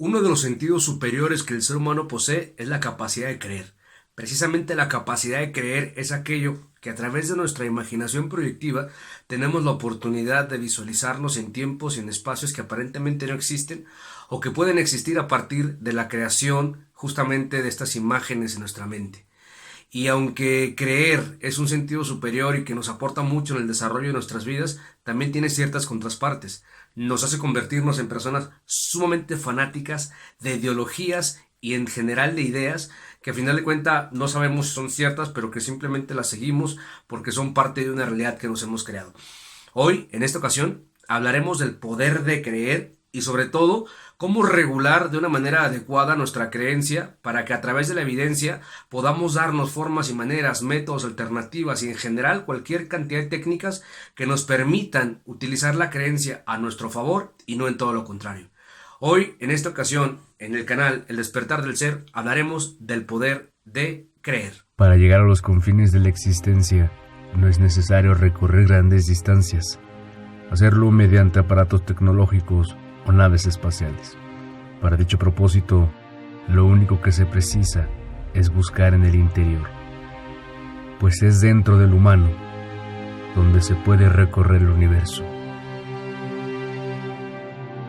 Uno de los sentidos superiores que el ser humano posee es la capacidad de creer. Precisamente la capacidad de creer es aquello que a través de nuestra imaginación proyectiva tenemos la oportunidad de visualizarnos en tiempos y en espacios que aparentemente no existen o que pueden existir a partir de la creación justamente de estas imágenes en nuestra mente. Y aunque creer es un sentido superior y que nos aporta mucho en el desarrollo de nuestras vidas, también tiene ciertas contrapartes. Nos hace convertirnos en personas sumamente fanáticas de ideologías y en general de ideas que a final de cuentas no sabemos si son ciertas, pero que simplemente las seguimos porque son parte de una realidad que nos hemos creado. Hoy, en esta ocasión, hablaremos del poder de creer y sobre todo cómo regular de una manera adecuada nuestra creencia para que a través de la evidencia podamos darnos formas y maneras, métodos, alternativas y en general cualquier cantidad de técnicas que nos permitan utilizar la creencia a nuestro favor y no en todo lo contrario. Hoy, en esta ocasión, en el canal El Despertar del Ser, hablaremos del poder de creer. Para llegar a los confines de la existencia, no es necesario recorrer grandes distancias, hacerlo mediante aparatos tecnológicos o naves espaciales. Para dicho propósito, lo único que se precisa es buscar en el interior, pues es dentro del humano donde se puede recorrer el universo.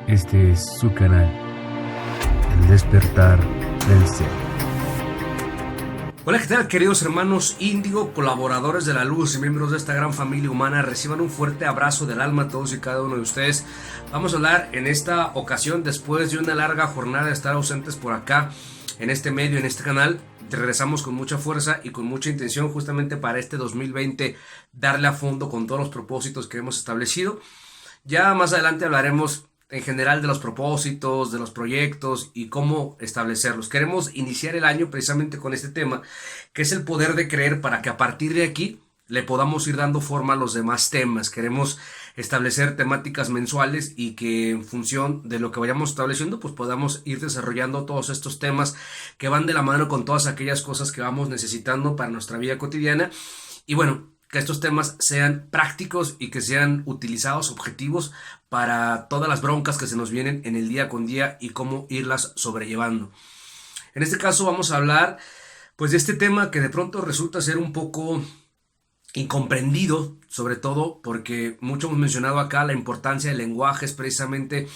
Este es su canal, El Despertar del Ser. Hola, ¿qué tal, queridos hermanos Índigo, colaboradores de la luz y miembros de esta gran familia humana? Reciban un fuerte abrazo del alma a todos y cada uno de ustedes. Vamos a hablar en esta ocasión, después de una larga jornada de estar ausentes por acá, en este medio, en este canal. Regresamos con mucha fuerza y con mucha intención justamente para este 2020 darle a fondo con todos los propósitos que hemos establecido. Ya más adelante hablaremos en general de los propósitos, de los proyectos y cómo establecerlos. Queremos iniciar el año precisamente con este tema, que es el poder de creer, para que a partir de aquí le podamos ir dando forma a los demás temas. Queremos establecer temáticas mensuales y que en función de lo que vayamos estableciendo, pues podamos ir desarrollando todos estos temas que van de la mano con todas aquellas cosas que vamos necesitando para nuestra vida cotidiana. Y bueno, que estos temas sean prácticos y que sean utilizados, objetivos, para todas las broncas que se nos vienen en el día con día y cómo irlas sobrellevando. En este caso vamos a hablar pues de este tema que de pronto resulta ser un poco incomprendido, sobre todo porque mucho hemos mencionado acá la importancia del lenguaje, es precisamente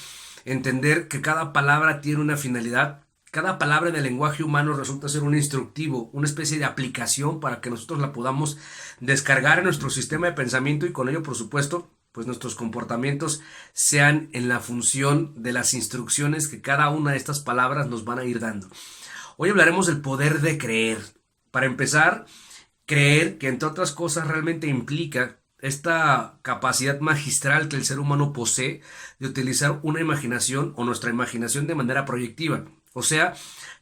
entender que cada palabra tiene una finalidad. Cada palabra en el lenguaje humano resulta ser un instructivo, una especie de aplicación para que nosotros la podamos descargar en nuestro sistema de pensamiento y con ello, por supuesto, pues nuestros comportamientos sean en la función de las instrucciones que cada una de estas palabras nos van a ir dando. Hoy hablaremos del poder de creer. Para empezar, creer, que entre otras cosas realmente implica esta capacidad magistral que el ser humano posee de utilizar una imaginación o nuestra imaginación de manera proyectiva. O sea,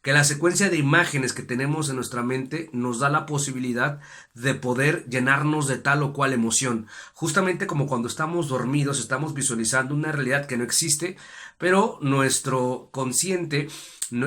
que la secuencia de imágenes que tenemos en nuestra mente nos da la posibilidad de poder llenarnos de tal o cual emoción. Justamente como cuando estamos dormidos, estamos visualizando una realidad que no existe, pero nuestro consciente,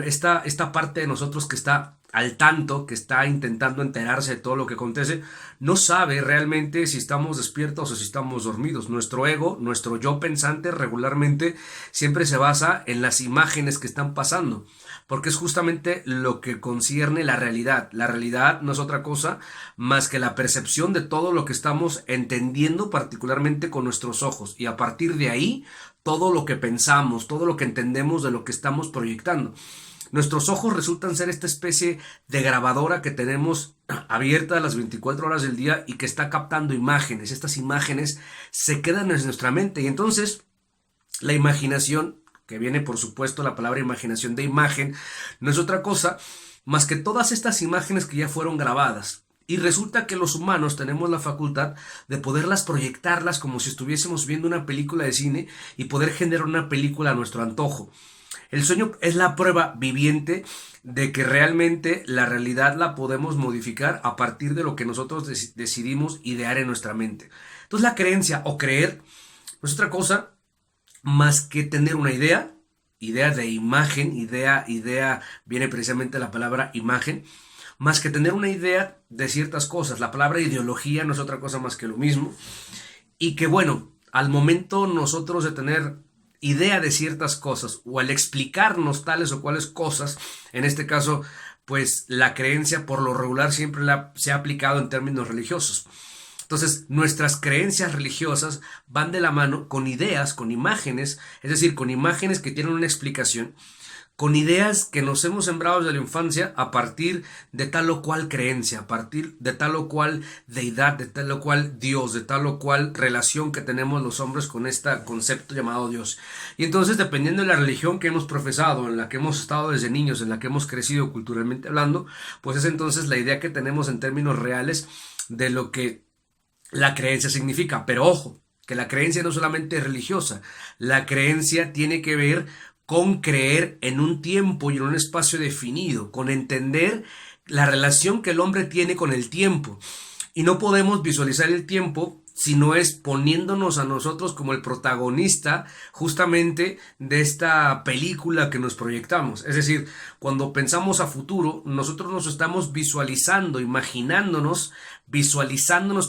esta parte de nosotros que está al tanto, que está intentando enterarse de todo lo que acontece, no sabe realmente si estamos despiertos o si estamos dormidos. Nuestro ego, nuestro yo pensante regularmente siempre se basa en las imágenes que están pasando, porque es justamente lo que concierne la realidad. La realidad no es otra cosa más que la percepción de todo lo que estamos entendiendo, particularmente con nuestros ojos, y a partir de ahí todo lo que pensamos, todo lo que entendemos de lo que estamos proyectando. Nuestros ojos resultan ser esta especie de grabadora que tenemos abierta a las 24 horas del día y que está captando imágenes. Estas imágenes se quedan en nuestra mente y entonces la imaginación, que viene por supuesto la palabra imaginación de imagen, no es otra cosa más que todas estas imágenes que ya fueron grabadas. Y resulta que los humanos tenemos la facultad de poderlas proyectarlas como si estuviésemos viendo una película de cine y poder generar una película a nuestro antojo. El sueño es la prueba viviente de que realmente la realidad la podemos modificar a partir de lo que nosotros decidimos idear en nuestra mente. Entonces la creencia o creer no es otra cosa más que tener una idea de imagen, idea viene precisamente de la palabra imagen, más que tener una idea de ciertas cosas. La palabra ideología no es otra cosa más que lo mismo. Y que bueno, al momento nosotros de tener idea de ciertas cosas o al explicarnos tales o cuales cosas, en este caso, pues la creencia por lo regular siempre se ha aplicado en términos religiosos. Entonces, nuestras creencias religiosas van de la mano con ideas, con imágenes, es decir, con imágenes que tienen una explicación, con ideas que nos hemos sembrado desde la infancia a partir de tal o cual creencia, a partir de tal o cual deidad, de tal o cual Dios, de tal o cual relación que tenemos los hombres con este concepto llamado Dios. Y entonces, dependiendo de la religión que hemos profesado, en la que hemos estado desde niños, en la que hemos crecido culturalmente hablando, pues es entonces la idea que tenemos en términos reales de lo que la creencia significa. Pero ojo, que la creencia no solamente es religiosa, la creencia tiene que ver con creer en un tiempo y en un espacio definido, con entender la relación que el hombre tiene con el tiempo. Y no podemos visualizar el tiempo si no es poniéndonos a nosotros como el protagonista justamente de esta película que nos proyectamos. Es decir, cuando pensamos a futuro, nosotros nos estamos visualizando, imaginándonos,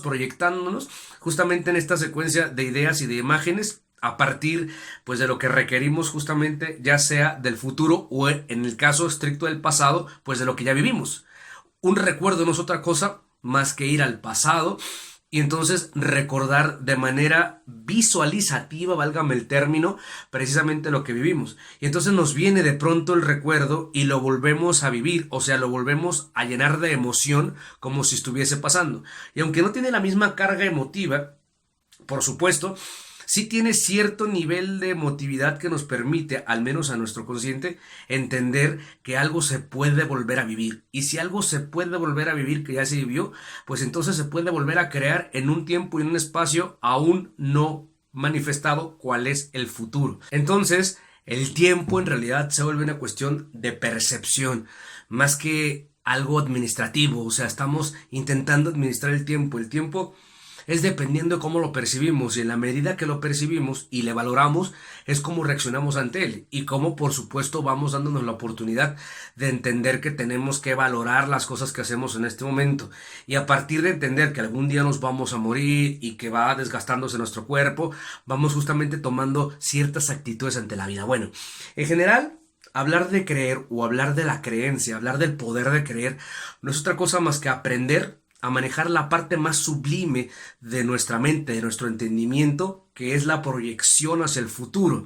proyectándonos justamente en esta secuencia de ideas y de imágenes a partir pues de lo que requerimos justamente, ya sea del futuro o en el caso estricto del pasado, pues de lo que ya vivimos. Un recuerdo no es otra cosa más que ir al pasado y entonces recordar de manera visualizativa, válgame el término, precisamente lo que vivimos. Y entonces nos viene de pronto el recuerdo y lo volvemos a vivir, o sea, lo volvemos a llenar de emoción como si estuviese pasando. Y aunque no tiene la misma carga emotiva, por supuesto, sí tiene cierto nivel de emotividad que nos permite, al menos a nuestro consciente, entender que algo se puede volver a vivir. Y si algo se puede volver a vivir que ya se vivió, pues entonces se puede volver a crear en un tiempo y en un espacio aún no manifestado cuál es el futuro. Entonces, el tiempo en realidad se vuelve una cuestión de percepción, más que algo administrativo. O sea, estamos intentando administrar el tiempo. El tiempo es dependiendo de cómo lo percibimos y en la medida que lo percibimos y le valoramos es como reaccionamos ante él y cómo por supuesto vamos dándonos la oportunidad de entender que tenemos que valorar las cosas que hacemos en este momento y a partir de entender que algún día nos vamos a morir y que va desgastándose nuestro cuerpo, vamos justamente tomando ciertas actitudes ante la vida. Bueno, en general, hablar de creer o hablar de la creencia, hablar del poder de creer no es otra cosa más que aprender a manejar la parte más sublime de nuestra mente, de nuestro entendimiento, que es la proyección hacia el futuro.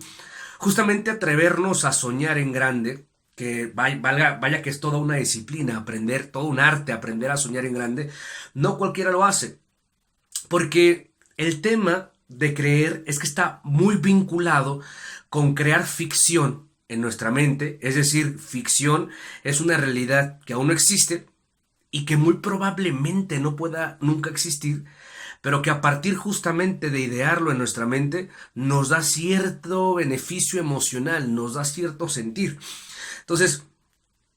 Justamente atrevernos a soñar en grande, que vaya que es toda una disciplina, aprender, todo un arte, aprender a soñar en grande, no cualquiera lo hace, porque el tema de creer es que está muy vinculado con crear ficción en nuestra mente, es decir, ficción es una realidad que aún no existe, y que muy probablemente no pueda nunca existir, pero que a partir justamente de idearlo en nuestra mente nos da cierto beneficio emocional, nos da cierto sentir. Entonces,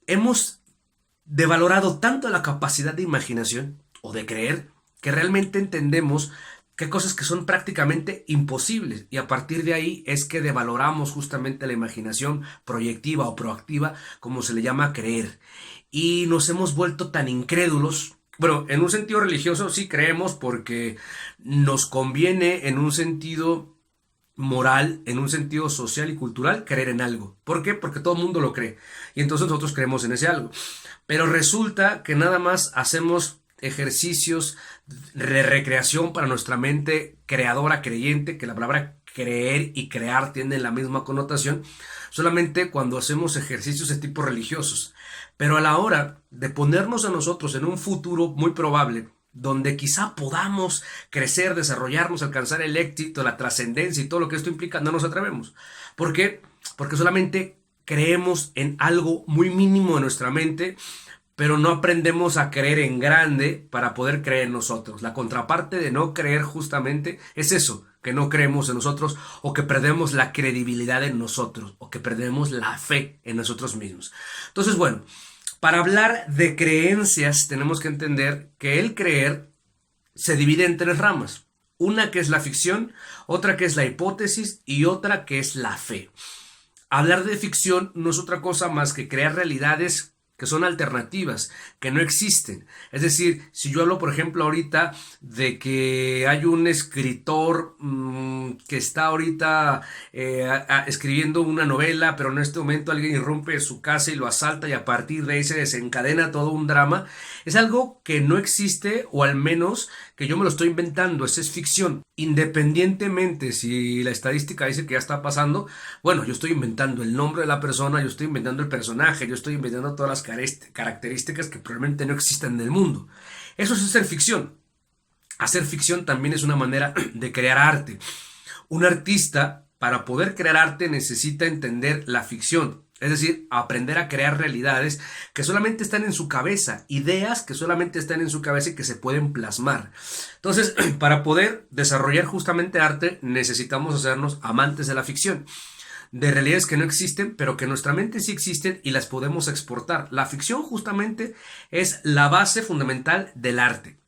hemos devalorado tanto la capacidad de imaginación o de creer que realmente entendemos que hay cosas que son prácticamente imposibles y a partir de ahí es que devaloramos justamente la imaginación proyectiva o proactiva, como se le llama creer. Y nos hemos vuelto tan incrédulos. Bueno, en un sentido religioso sí creemos porque nos conviene en un sentido moral, en un sentido social y cultural, creer en algo. ¿Por qué? Porque todo el mundo lo cree. Y entonces nosotros creemos en ese algo. Pero resulta que nada más hacemos ejercicios de recreación para nuestra mente creadora, creyente, que la palabra creer y crear tienen la misma connotación, solamente cuando hacemos ejercicios de tipo religiosos. Pero a la hora de ponernos a nosotros en un futuro muy probable, donde quizá podamos crecer, desarrollarnos, alcanzar el éxito, la trascendencia y todo lo que esto implica, no nos atrevemos. ¿Por qué? Porque solamente creemos en algo muy mínimo de nuestra mente, pero no aprendemos a creer en grande para poder creer en nosotros. La contraparte de no creer justamente es eso, que no creemos en nosotros o que perdemos la credibilidad en nosotros o que perdemos la fe en nosotros mismos. Entonces, bueno, para hablar de creencias tenemos que entender que el creer se divide en tres ramas. Una que es la ficción, otra que es la hipótesis y otra que es la fe. Hablar de ficción no es otra cosa más que crear realidades que son alternativas, que no existen. Es decir, si yo hablo, por ejemplo, ahorita de que hay un escritor que está ahorita escribiendo una novela, pero en este momento alguien irrumpe su casa y lo asalta y a partir de ahí se desencadena todo un drama, es algo que no existe, o al menos que yo me lo estoy inventando, eso es ficción. Independientemente si la estadística dice que ya está pasando, bueno, yo estoy inventando el nombre de la persona, yo estoy inventando el personaje, yo estoy inventando todas las características que probablemente no existen en el mundo. Eso es hacer ficción. Hacer ficción también es una manera de crear arte. Un artista, para poder crear arte, necesita entender la ficción. Es decir, aprender a crear realidades que solamente están en su cabeza, ideas que solamente están en su cabeza y que se pueden plasmar. Entonces, para poder desarrollar justamente arte, necesitamos hacernos amantes de la ficción, de realidades que no existen, pero que en nuestra mente sí existen y las podemos exportar. La ficción justamente es la base fundamental del arte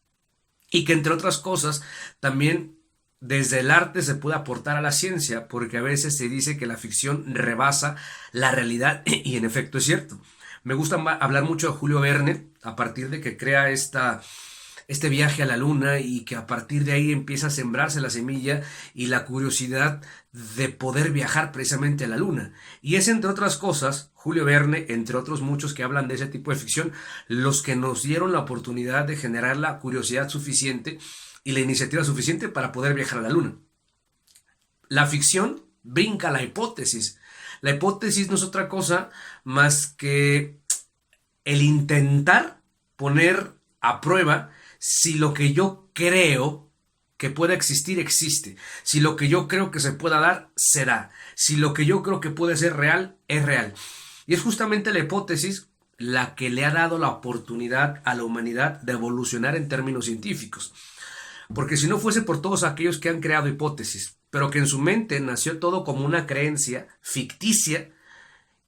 y que, entre otras cosas, también desde el arte se puede aportar a la ciencia, porque a veces se dice que la ficción rebasa la realidad y en efecto es cierto. Me gusta hablar mucho de Julio Verne a partir de que crea este viaje a la luna y que a partir de ahí empieza a sembrarse la semilla y la curiosidad de poder viajar precisamente a la luna. Y es, entre otras cosas, Julio Verne, entre otros muchos que hablan de ese tipo de ficción, los que nos dieron la oportunidad de generar la curiosidad suficiente y la iniciativa suficiente para poder viajar a la luna. La ficción brinca la hipótesis. La hipótesis no es otra cosa más que el intentar poner a prueba si lo que yo creo que pueda existir, existe. Si lo que yo creo que se pueda dar, se da. Si lo que yo creo que puede ser real, es real. Y es justamente la hipótesis la que le ha dado la oportunidad a la humanidad de evolucionar en términos científicos. Porque si no fuese por todos aquellos que han creado hipótesis, pero que en su mente nació todo como una creencia ficticia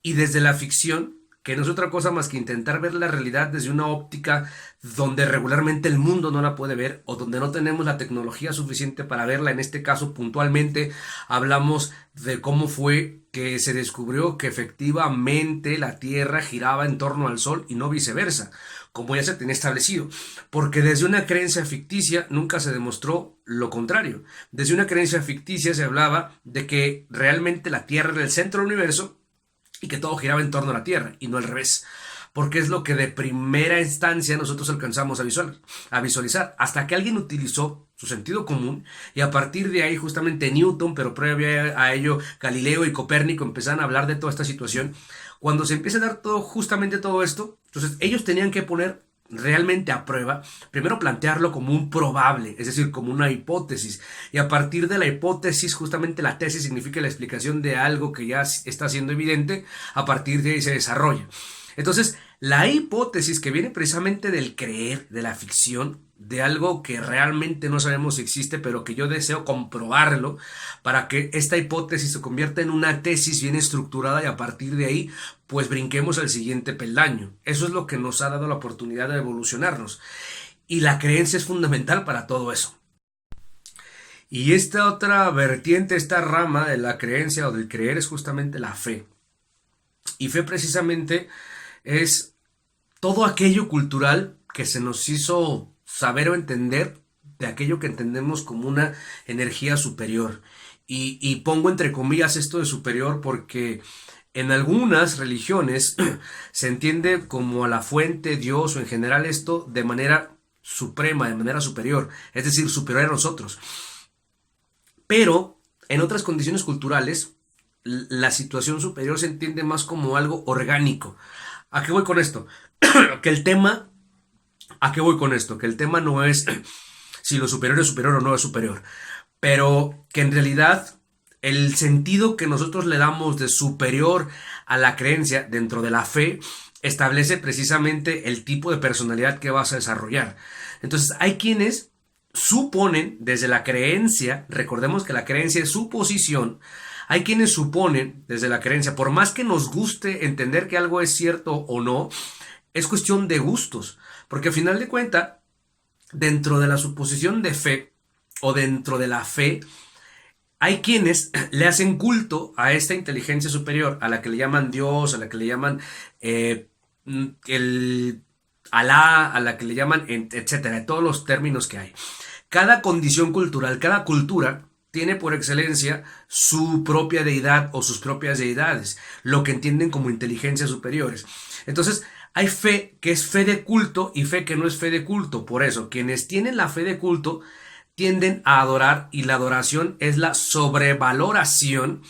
y desde la ficción, que no es otra cosa más que intentar ver la realidad desde una óptica donde regularmente el mundo no la puede ver o donde no tenemos la tecnología suficiente para verla. En este caso, puntualmente, hablamos de cómo fue que se descubrió que efectivamente la Tierra giraba en torno al Sol y no viceversa, como ya se tenía establecido, porque desde una creencia ficticia nunca se demostró lo contrario. Desde una creencia ficticia se hablaba de que realmente la Tierra era el centro del universo y que todo giraba en torno a la Tierra y no al revés, porque es lo que de primera instancia nosotros alcanzamos a visualizar, hasta que alguien utilizó su sentido común y a partir de ahí justamente Newton, pero previo a ello Galileo y Copérnico empezaron a hablar de toda esta situación. Cuando se empieza a dar justamente todo esto, entonces ellos tenían que poner realmente a prueba, primero plantearlo como un probable, es decir, como una hipótesis, y a partir de la hipótesis, justamente la tesis significa la explicación de algo que ya está siendo evidente, a partir de ahí se desarrolla. Entonces, la hipótesis que viene precisamente del creer, de la ficción, de algo que realmente no sabemos si existe, pero que yo deseo comprobarlo para que esta hipótesis se convierta en una tesis bien estructurada y a partir de ahí pues brinquemos al siguiente peldaño. Eso es lo que nos ha dado la oportunidad de evolucionarnos y la creencia es fundamental para todo eso. Y esta otra vertiente, esta rama de la creencia o del creer es justamente la fe. Y fe precisamente es todo aquello cultural que se nos hizo saber o entender de aquello que entendemos como una energía superior. Y pongo entre comillas esto de superior porque en algunas religiones se entiende como a la fuente, Dios o en general esto de manera suprema, de manera superior, es decir, superior a nosotros. Pero en otras condiciones culturales la situación superior se entiende más como algo orgánico. ¿A qué voy con esto? ¿A qué voy con esto? Que el tema no es si lo superior es superior o no es superior, pero que en realidad el sentido que nosotros le damos de superior a la creencia dentro de la fe establece precisamente el tipo de personalidad que vas a desarrollar. Entonces hay quienes suponen desde la creencia, recordemos que la creencia es suposición, hay quienes suponen desde la creencia, por más que nos guste entender que algo es cierto o no, es cuestión de gustos, porque al final de cuentas, dentro de la suposición de fe o dentro de la fe, hay quienes le hacen culto a esta inteligencia superior, a la que le llaman Dios, a la que le llaman el Alá, a la que le llaman, etcétera, todos los términos que hay. Cada condición cultural, cada cultura tiene por excelencia su propia deidad o sus propias deidades, lo que entienden como inteligencias superiores. Entonces, hay fe que es fe de culto y fe que no es fe de culto. Por eso, quienes tienen la fe de culto tienden a adorar, y la adoración es la sobrevaloración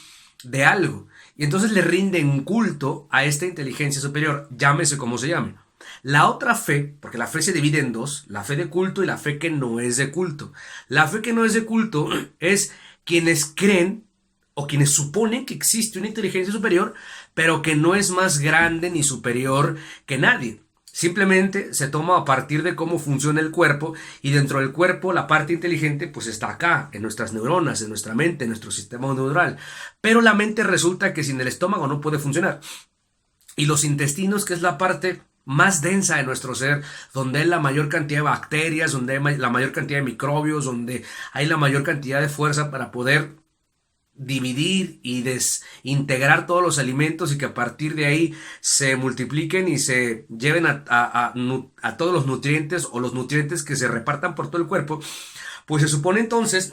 de algo. Y entonces le rinden culto a esta inteligencia superior, llámese como se llame. La otra fe, porque la fe se divide en dos, la fe de culto y la fe que no es de culto. La fe que no es de culto es quienes creen o quienes suponen que existe una inteligencia superior, pero que no es más grande ni superior que nadie. Simplemente se toma a partir de cómo funciona el cuerpo, y dentro del cuerpo la parte inteligente pues está acá, en nuestras neuronas, en nuestra mente, en nuestro sistema neuronal. Pero la mente resulta que sin el estómago no puede funcionar. Y los intestinos, que es la parte más densa de nuestro ser, donde hay la mayor cantidad de bacterias, donde hay la mayor cantidad de microbios, donde hay la mayor cantidad de fuerza para poder dividir y desintegrar todos los alimentos, y que a partir de ahí se multipliquen y se lleven a todos los nutrientes, o los nutrientes que se repartan por todo el cuerpo. Pues se supone entonces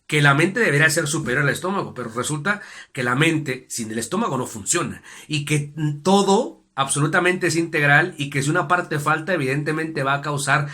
que la mente debería ser superior al estómago, pero resulta que la mente sin el estómago no funciona, y que todo absolutamente es integral, y que si una parte falta, evidentemente va a causar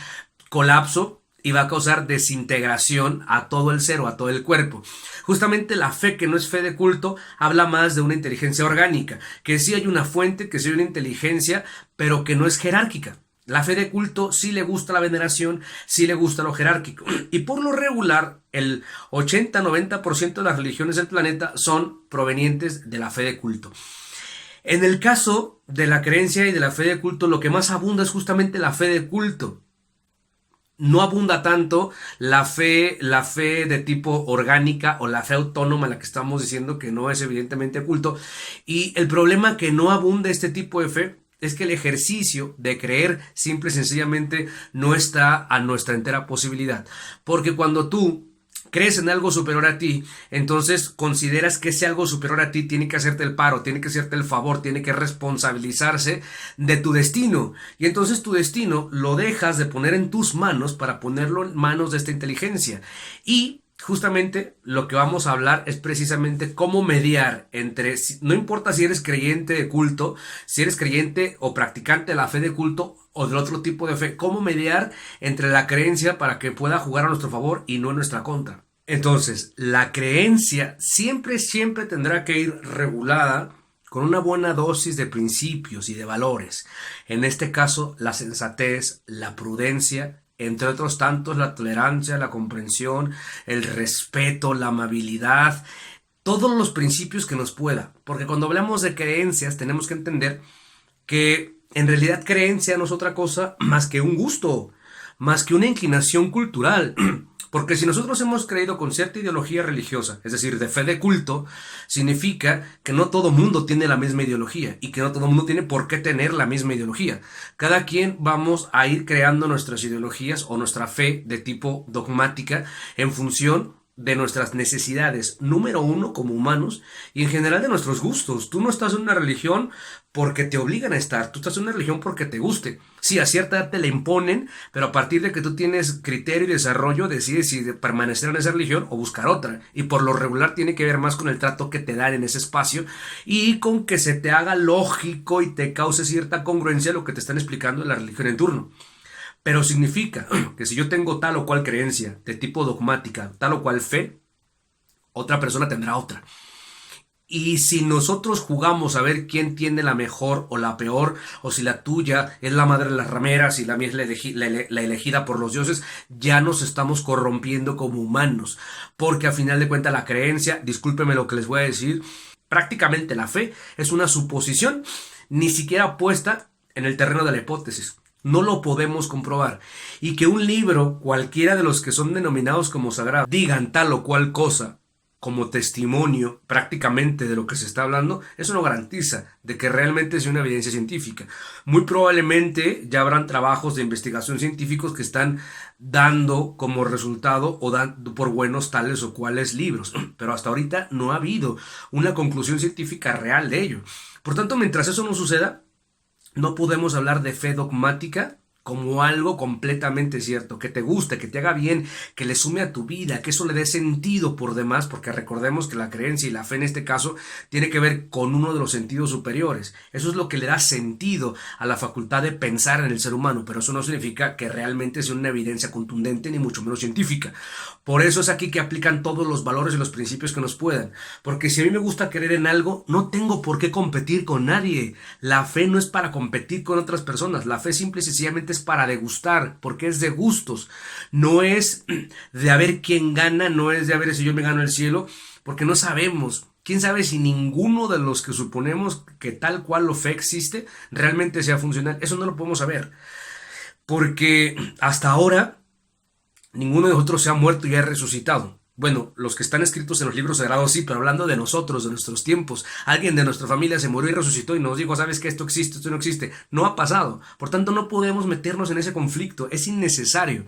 colapso y va a causar desintegración a todo el ser o a todo el cuerpo. Justamente la fe que no es fe de culto habla más de una inteligencia orgánica, que sí hay una fuente, que sí hay una inteligencia, pero que no es jerárquica. La fe de culto sí le gusta la veneración, sí le gusta lo jerárquico. Y por lo regular, el 80-90% de las religiones del planeta son provenientes de la fe de culto. En el caso de la creencia y de la fe de culto, lo que más abunda es justamente la fe de culto. No abunda tanto la fe de tipo orgánica o la fe autónoma, la que estamos diciendo que no es evidentemente culto. Y el problema que no abunda este tipo de fe es que el ejercicio de creer simple y sencillamente no está a nuestra entera posibilidad. Porque cuando tú crees en algo superior a ti, entonces consideras que ese algo superior a ti tiene que hacerte el paro, tiene que hacerte el favor, tiene que responsabilizarse de tu destino. Y entonces tu destino lo dejas de poner en tus manos para ponerlo en manos de esta inteligencia. Y justamente lo que vamos a hablar es precisamente cómo mediar entre, no importa si eres creyente de culto, si eres creyente o practicante de la fe de culto o del otro tipo de fe, cómo mediar entre la creencia para que pueda jugar a nuestro favor y no en nuestra contra. Entonces, la creencia siempre tendrá que ir regulada con una buena dosis de principios y de valores. En este caso, la sensatez, la prudencia, entre otros tantos, la tolerancia, la comprensión, el respeto, la amabilidad, todos los principios que nos pueda. Porque cuando hablamos de creencias tenemos que entender que en realidad creencia no es otra cosa más que un gusto, más que una inclinación cultural. Porque si nosotros hemos creído con cierta ideología religiosa, es decir, de fe de culto, significa que no todo mundo tiene la misma ideología y que no todo mundo tiene por qué tener la misma ideología. Cada quien vamos a ir creando nuestras ideologías o nuestra fe de tipo dogmática en función de nuestras necesidades, número uno como humanos, y en general de nuestros gustos. Tú no estás en una religión porque te obligan a estar, tú estás en una religión porque te guste. Sí, a cierta edad te la imponen, pero a partir de que tú tienes criterio y desarrollo decides si permanecer en esa religión o buscar otra, y por lo regular tiene que ver más con el trato que te dan en ese espacio y con que se te haga lógico y te cause cierta congruencia lo que te están explicando en la religión en turno. Pero significa que si yo tengo tal o cual creencia de tipo dogmática, tal o cual fe, otra persona tendrá otra. Y si nosotros jugamos a ver quién tiene la mejor o la peor, o si la tuya es la madre de las rameras y la mía es la elegida por los dioses, ya nos estamos corrompiendo como humanos. Porque a final de cuentas la creencia, discúlpeme lo que les voy a decir, prácticamente la fe es una suposición, ni siquiera puesta en el terreno de la hipótesis. No lo podemos comprobar. Y que un libro, cualquiera de los que son denominados como sagrados, digan tal o cual cosa como testimonio prácticamente de lo que se está hablando, eso no garantiza de que realmente sea una evidencia científica. Muy probablemente ya habrán trabajos de investigación científicos que están dando como resultado o dando por buenos tales o cuales libros, pero hasta ahorita no ha habido una conclusión científica real de ello. Por tanto, mientras eso no suceda, No podemos hablar de fe dogmática como algo completamente cierto, que te guste, que te haga bien, que le sume a tu vida, que eso le dé sentido por demás, porque recordemos que la creencia y la fe en este caso tiene que ver con uno de los sentidos superiores. Eso es lo que le da sentido a la facultad de pensar en el ser humano, pero eso no significa que realmente sea una evidencia contundente ni mucho menos científica. Por eso es aquí que aplican todos los valores y los principios que nos puedan, porque si a mí me gusta creer en algo, no tengo por qué competir con nadie. La fe no es para competir con otras personas, la fe simple y sencillamente es para degustar, porque es de gustos, no es de a ver quién gana, no es de a ver si yo me gano el cielo, porque no sabemos. ¿Quién sabe si ninguno de los que suponemos que tal cual la fe existe realmente sea funcional? Eso no lo podemos saber, porque hasta ahora ninguno de nosotros se ha muerto y ha resucitado. Bueno, los que están escritos en los libros sagrados sí, pero hablando de nosotros, de nuestros tiempos, alguien de nuestra familia se murió y resucitó y nos dijo, sabes que esto existe, esto no existe, no ha pasado. Por tanto, no podemos meternos en ese conflicto, es innecesario.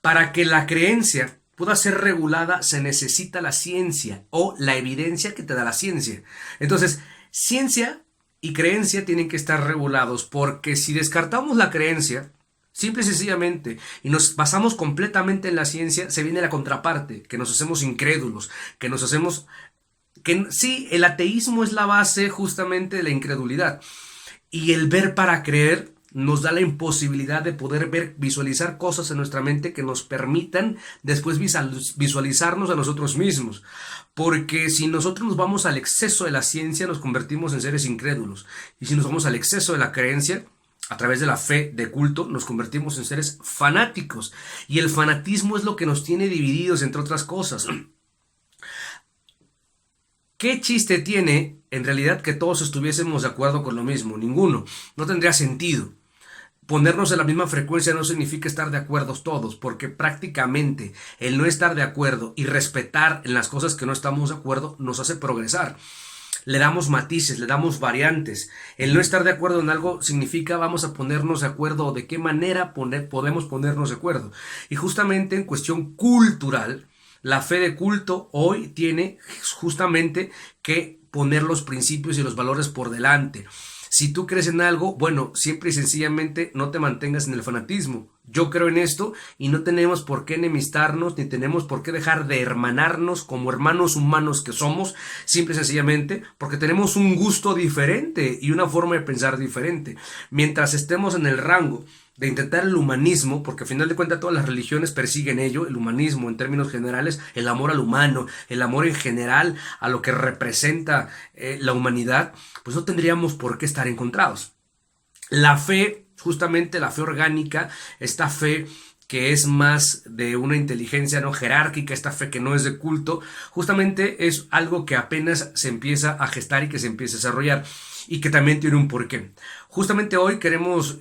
Para que la creencia pueda ser regulada, se necesita la ciencia o la evidencia que te da la ciencia. Entonces, ciencia y creencia tienen que estar regulados, porque si descartamos la creencia, simple y sencillamente, y nos basamos completamente en la ciencia, se viene la contraparte, que nos hacemos incrédulos, que nos hacemos... que sí, el ateísmo es la base justamente de la incredulidad. Y el ver para creer nos da la imposibilidad de poder ver, visualizar cosas en nuestra mente que nos permitan después visualizarnos a nosotros mismos. Porque si nosotros nos vamos al exceso de la ciencia, nos convertimos en seres incrédulos. Y si nos vamos al exceso de la creencia, a través de la fe de culto, nos convertimos en seres fanáticos. Y el fanatismo es lo que nos tiene divididos, entre otras cosas. ¿Qué chiste tiene, en realidad, que todos estuviésemos de acuerdo con lo mismo? Ninguno. No tendría sentido. Ponernos en la misma frecuencia no significa estar de acuerdo todos, porque prácticamente el no estar de acuerdo y respetar en las cosas que no estamos de acuerdo nos hace progresar. Le damos matices, le damos variantes. El no estar de acuerdo en algo significa vamos a ponernos de acuerdo o de qué manera podemos ponernos de acuerdo. Y justamente en cuestión cultural, la fe de culto hoy tiene justamente que poner los principios y los valores por delante. Si tú crees en algo, bueno, siempre y sencillamente no te mantengas en el fanatismo. Yo creo en esto y no tenemos por qué enemistarnos, ni tenemos por qué dejar de hermanarnos como hermanos humanos que somos, simple y sencillamente porque tenemos un gusto diferente y una forma de pensar diferente. Mientras estemos en el rango de intentar el humanismo, porque al final de cuentas todas las religiones persiguen ello, el humanismo en términos generales, el amor al humano, el amor en general a lo que representa la humanidad, pues no tendríamos por qué estar encontrados. La fe, justamente la fe orgánica, esta fe que es más de una inteligencia no jerárquica, esta fe que no es de culto, justamente es algo que apenas se empieza a gestar y que se empieza a desarrollar y que también tiene un porqué. Justamente hoy queremos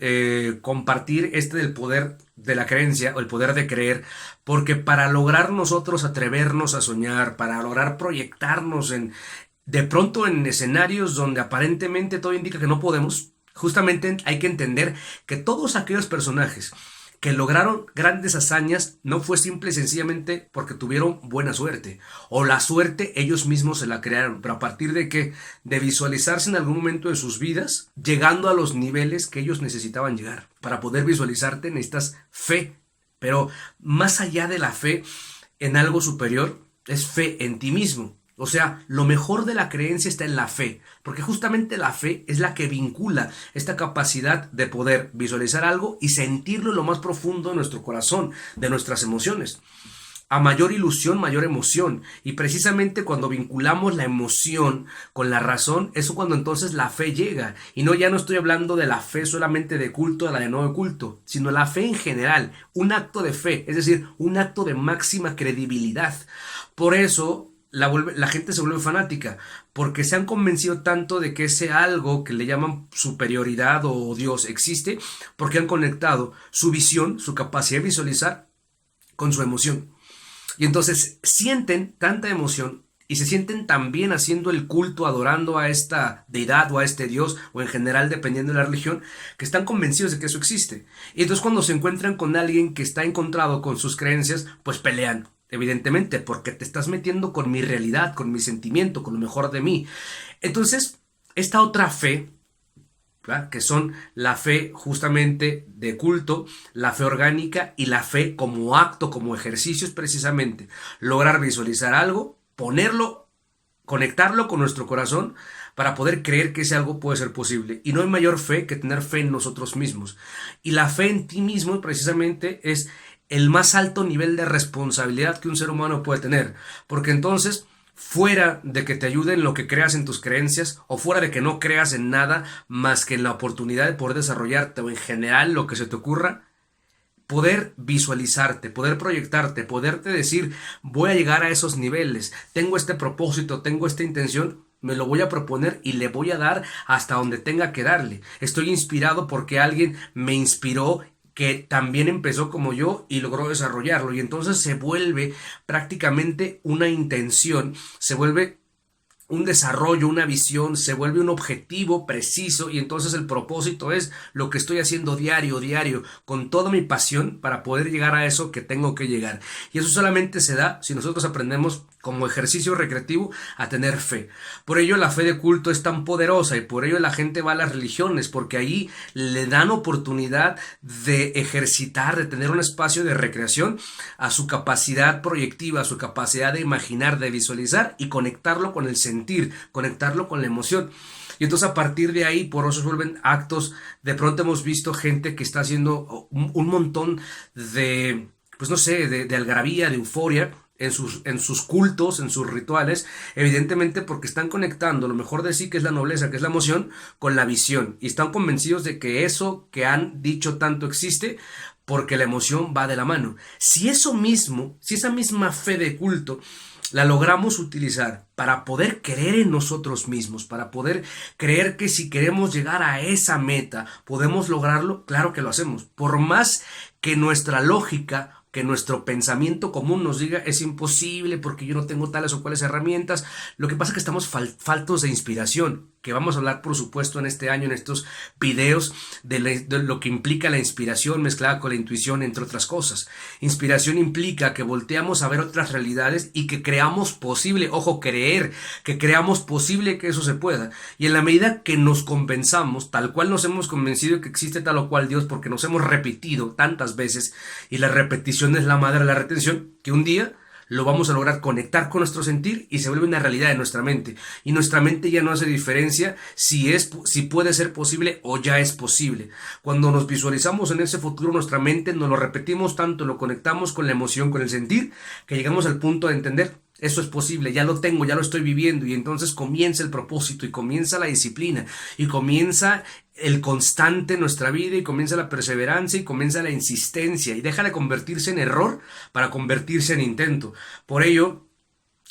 compartir del poder de la creencia o el poder de creer, porque para lograr nosotros atrevernos a soñar, para lograr proyectarnos de pronto en escenarios donde aparentemente todo indica que no podemos, justamente hay que entender que todos aquellos personajes que lograron grandes hazañas no fue simple y sencillamente porque tuvieron buena suerte o la suerte ellos mismos se la crearon, pero a partir de que de visualizarse en algún momento de sus vidas llegando a los niveles que ellos necesitaban llegar. Para poder visualizarte necesitas fe, pero más allá de la fe en algo superior es fe en ti mismo. O sea, lo mejor de la creencia está en la fe, porque justamente la fe es la que vincula esta capacidad de poder visualizar algo y sentirlo en lo más profundo de nuestro corazón, de nuestras emociones. A mayor ilusión, mayor emoción. Y precisamente cuando vinculamos la emoción con la razón, eso cuando entonces la fe llega. Y ya no estoy hablando de la fe solamente de culto, de la de no de culto, sino la fe en general, un acto de fe, es decir, un acto de máxima credibilidad. Por eso la gente se vuelve fanática, porque se han convencido tanto de que ese algo que le llaman superioridad o Dios existe, porque han conectado su visión, su capacidad de visualizar con su emoción. Y entonces sienten tanta emoción y se sienten también haciendo el culto, adorando a esta deidad o a este Dios, o en general dependiendo de la religión, que están convencidos de que eso existe. Y entonces cuando se encuentran con alguien que está encontrado con sus creencias, pues pelean. Evidentemente, porque te estás metiendo con mi realidad, con mi sentimiento, con lo mejor de mí. Entonces, esta otra fe ¿verdad? Que son la fe justamente de culto, la fe orgánica y la fe como acto, como ejercicio, es precisamente lograr visualizar algo, ponerlo, conectarlo con nuestro corazón para poder creer que ese algo puede ser posible. Y no hay mayor fe que tener fe en nosotros mismos. Y la fe en ti mismo precisamente es el más alto nivel de responsabilidad que un ser humano puede tener, porque entonces, fuera de que te ayude en lo que creas en tus creencias o fuera de que no creas en nada más que en la oportunidad de poder desarrollarte o en general lo que se te ocurra, poder visualizarte, poder proyectarte, poderte decir, voy a llegar a esos niveles, tengo este propósito, tengo esta intención, me lo voy a proponer y le voy a dar hasta donde tenga que darle. Estoy inspirado porque alguien me inspiró que también empezó como yo y logró desarrollarlo, y entonces se vuelve prácticamente una intención, se vuelve un desarrollo, una visión, se vuelve un objetivo preciso, y entonces el propósito es lo que estoy haciendo diario, con toda mi pasión para poder llegar a eso que tengo que llegar. Y eso solamente se da si nosotros aprendemos como ejercicio recreativo a tener fe. Por ello la fe de culto es tan poderosa y por ello la gente va a las religiones, porque ahí le dan oportunidad de ejercitar, de tener un espacio de recreación a su capacidad proyectiva, a su capacidad de imaginar, de visualizar y conectarlo con el sentir, conectarlo con la emoción. Y entonces a partir de ahí, por eso se vuelven actos. De pronto hemos visto gente que está haciendo un montón de, pues no sé, de algarabía, de euforia en sus cultos, en sus rituales, evidentemente porque están conectando lo mejor de sí, que es la nobleza, que es la emoción, con la visión, y están convencidos de que eso que han dicho tanto existe, porque la emoción va de la mano. Si eso mismo, si esa misma fe de culto la logramos utilizar para poder creer en nosotros mismos, para poder creer que si queremos llegar a esa meta podemos lograrlo, claro que lo hacemos, por más que nuestra lógica, que nuestro pensamiento común nos diga es imposible porque yo no tengo tales o cuales herramientas. Lo que pasa es que estamos faltos de inspiración, que vamos a hablar por supuesto en este año, en estos videos, de lo que implica la inspiración mezclada con la intuición, entre otras cosas. Inspiración implica que volteamos a ver otras realidades y que creamos posible, ojo, creer, que creamos posible que eso se pueda. Y en la medida que nos convenzamos, tal cual nos hemos convencido que existe tal o cual Dios, porque nos hemos repetido tantas veces, y la repetición es la madre de la retención, que un día lo vamos a lograr conectar con nuestro sentir y se vuelve una realidad de nuestra mente. Y nuestra mente ya no hace diferencia si puede ser posible o ya es posible. Cuando nos visualizamos en ese futuro, nuestra mente nos lo repetimos tanto, lo conectamos con la emoción, con el sentir, que llegamos al punto de entender, eso es posible, ya lo tengo, ya lo estoy viviendo, y entonces comienza el propósito y comienza la disciplina y comienza el constante en nuestra vida y comienza la perseverancia y comienza la insistencia y deja de convertirse en error para convertirse en intento. Por ello,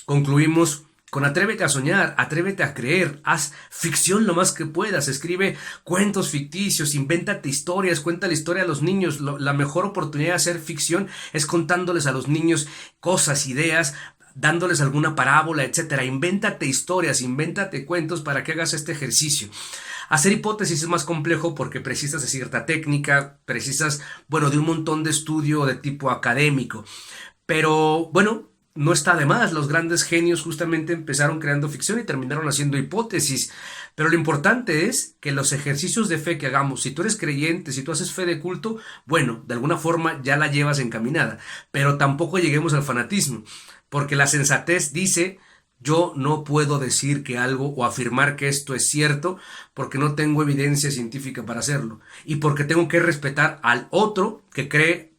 concluimos con atrévete a soñar, atrévete a creer, haz ficción lo más que puedas, escribe cuentos ficticios, invéntate historias, cuenta la historia a los niños. La mejor oportunidad de hacer ficción es contándoles a los niños cosas, ideas, dándoles alguna parábola, etcétera. Invéntate historias, invéntate cuentos para que hagas este ejercicio. Hacer hipótesis es más complejo porque precisas de cierta técnica, precisas, de un montón de estudio de tipo académico. Pero, no está de más. Los grandes genios justamente empezaron creando ficción y terminaron haciendo hipótesis. Pero lo importante es que los ejercicios de fe que hagamos, si tú eres creyente, si tú haces fe de culto, de alguna forma ya la llevas encaminada. Pero tampoco lleguemos al fanatismo, porque la sensatez dice: yo no puedo decir que algo o afirmar que esto es cierto porque no tengo evidencia científica para hacerlo y porque tengo que respetar al otro que cree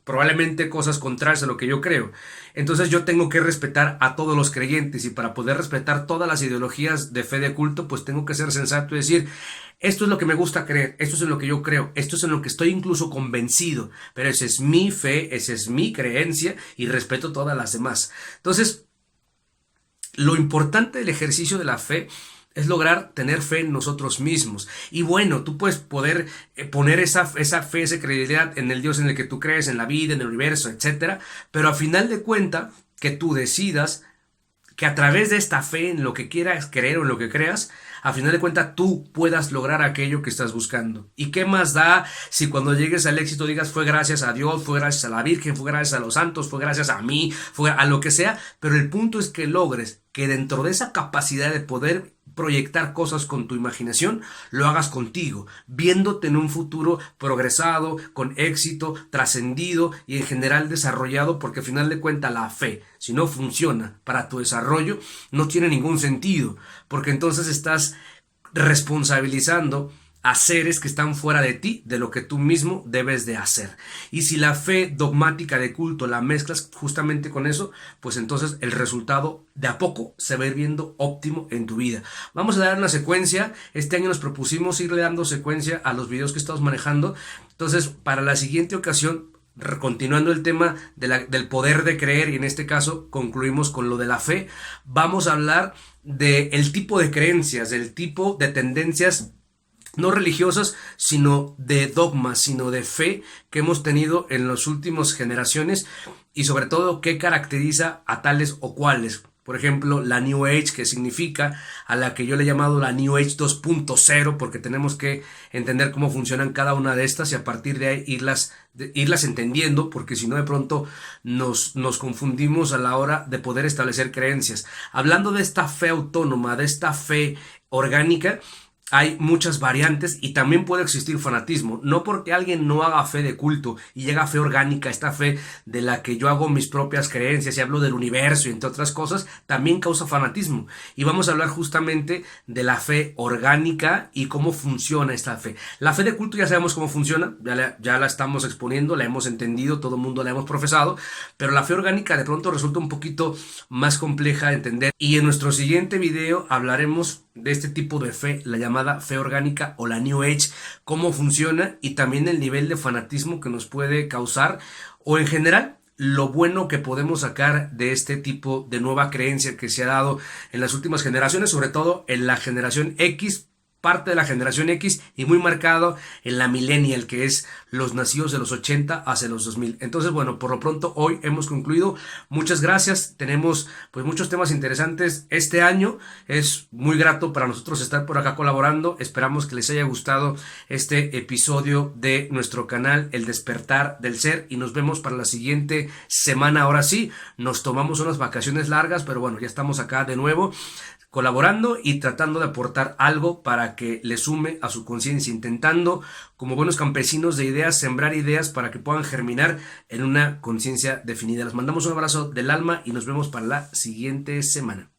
probablemente cosas contrarias a lo que yo creo. Entonces yo tengo que respetar a todos los creyentes, y para poder respetar todas las ideologías de fe de culto, tengo que ser sensato y decir: esto es lo que me gusta creer, esto es en lo que yo creo, esto es en lo que estoy incluso convencido, pero esa es mi fe, esa es mi creencia y respeto todas las demás. Entonces, lo importante del ejercicio de la fe es lograr tener fe en nosotros mismos. Y tú puedes poder poner esa fe, esa credibilidad en el Dios en el que tú crees, en la vida, en el universo, etcétera. Pero a final de cuentas, que tú decidas que a través de esta fe en lo que quieras creer o en lo que creas, a final de cuentas tú puedas lograr aquello que estás buscando. ¿Y qué más da si cuando llegues al éxito digas fue gracias a Dios, fue gracias a la Virgen, fue gracias a los santos, fue gracias a mí, fue a lo que sea? Pero el punto es que logres que dentro de esa capacidad de poder proyectar cosas con tu imaginación, lo hagas contigo, viéndote en un futuro progresado, con éxito, trascendido y en general desarrollado, porque al final de cuentas la fe, si no funciona para tu desarrollo, no tiene ningún sentido, porque entonces estás responsabilizando a seres que están fuera de ti, de lo que tú mismo debes de hacer. Y si la fe dogmática de culto la mezclas justamente con eso, pues entonces el resultado de a poco se va a ir viendo óptimo en tu vida. Vamos a dar una secuencia. Este año nos propusimos irle dando secuencia a los videos que estamos manejando. Entonces, para la siguiente ocasión, continuando el tema del poder de creer, y en este caso concluimos con lo de la fe, vamos a hablar del tipo de creencias, del tipo de tendencias no religiosas, sino de dogmas, sino de fe que hemos tenido en las últimas generaciones, y sobre todo qué caracteriza a tales o cuales. Por ejemplo, la New Age, que significa a la que yo le he llamado la New Age 2.0, porque tenemos que entender cómo funcionan cada una de estas y a partir de ahí irlas entendiendo, porque si no de pronto nos confundimos a la hora de poder establecer creencias. Hablando de esta fe autónoma, de esta fe orgánica, hay muchas variantes y también puede existir fanatismo. No porque alguien no haga fe de culto y llega a fe orgánica, esta fe de la que yo hago mis propias creencias y hablo del universo y entre otras cosas, también causa fanatismo. Y vamos a hablar justamente de la fe orgánica y cómo funciona esta fe. La fe de culto ya sabemos cómo funciona, ya la estamos exponiendo, la hemos entendido, todo el mundo la hemos profesado, pero la fe orgánica de pronto resulta un poquito más compleja de entender. Y en nuestro siguiente video hablaremos de este tipo de fe, la llamada fe orgánica o la New Age, cómo funciona y también el nivel de fanatismo que nos puede causar, o en general lo bueno que podemos sacar de este tipo de nueva creencia que se ha dado en las últimas generaciones, sobre todo en la generación X, parte de la generación X, y muy marcado en la millennial, que es los nacidos de los 80 hacia los 2000. Entonces, bueno, por lo pronto hoy hemos concluido. Muchas gracias. Tenemos pues muchos temas interesantes este año. Es muy grato para nosotros estar por acá colaborando. Esperamos que les haya gustado este episodio de nuestro canal El Despertar del Ser, y nos vemos para la siguiente semana. Ahora sí, nos tomamos unas vacaciones largas, pero bueno, ya estamos acá de nuevo colaborando y tratando de aportar algo para que le sume a su conciencia, intentando como buenos campesinos de ideas sembrar ideas para que puedan germinar en una conciencia definida. Les mandamos un abrazo del alma y nos vemos para la siguiente semana.